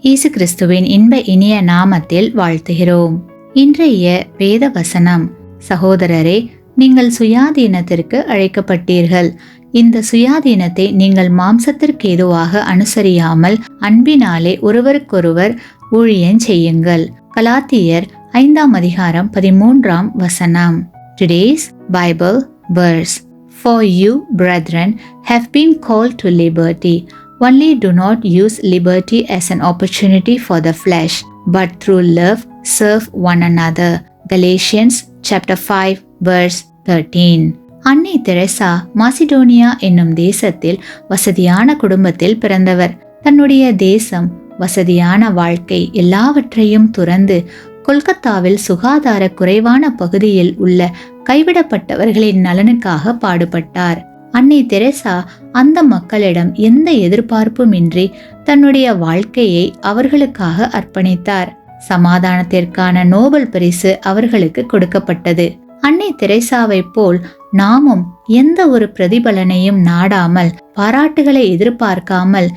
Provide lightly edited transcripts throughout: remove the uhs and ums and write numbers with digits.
இயேசு கிறிஸ்துவின் இன்ப இனிய நாமத்தில் வாழ்த்துகிறோம். இன்றைய வேத வசனம்: சகோதரரே, நீங்கள் சுயாதீனத்திற்கு அழைக்கப்பட்டீர்கள். இந்த சுயாதீனத்தை நீங்கள் மாம்சத்திற்கு ஏதுவாக அனுசரியாமல் அன்பினாலே ஒருவருக்கொருவர் ஊழியம் செய்யுங்கள். கலாத்தியர் 5:13 Today's Bible verse: For you, brethren, have been called to liberty. Only do not use liberty as an opportunity for the flesh, but through love serve one another. Galatians chapter 5 verse 13. அன்னை Teresa Macedonia என்னும் தேசத்தில் வசதியான குடும்பத்தில் பிறந்தவர். தன்னுடைய தேசம், வசதியான வாழ்க்கை எல்லாவற்றையும் துறந்து கொல்கத்தாவில் சுகாதார குறைவான பகுதியில் உள்ள கைவிடப்பட்டவர்களின் நலனுக்காக பாடுபட்டார். அன்னை தெரசா அந்த மக்களிடம் எந்த எதிர்பார்ப்புமின்றி தன்னுடைய வாழ்க்கையை அவர்களுக்காக அர்ப்பணித்தார். சமாதானத்திற்கான நோபல் பரிசு அவர்களுக்கு கொடுக்கப்பட்டது. அன்னை தெரசாவை போல் நாமும் எந்த ஒரு பிரதிபலனையும் நாடாமல், பாராட்டுகளை எதிர்பார்க்காமல்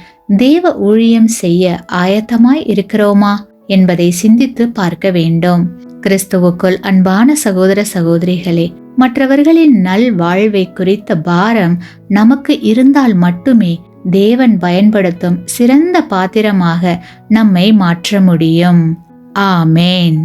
தேவ ஊழியம் செய்ய ஆயத்தமாய் இருக்கிறோமா என்பதை சிந்தித்து பார்க்க வேண்டும். கிறிஸ்துவுக்குள் அன்பான சகோதர சகோதரிகளே, மற்றவர்களின் நல் வாழ்வை குறித்த பாரம் நமக்கு இருந்தால் மட்டுமே தேவன் பயன்படுத்தும் சிறந்த பாத்திரமாக நம்மை மாற்ற முடியும். ஆமேன்.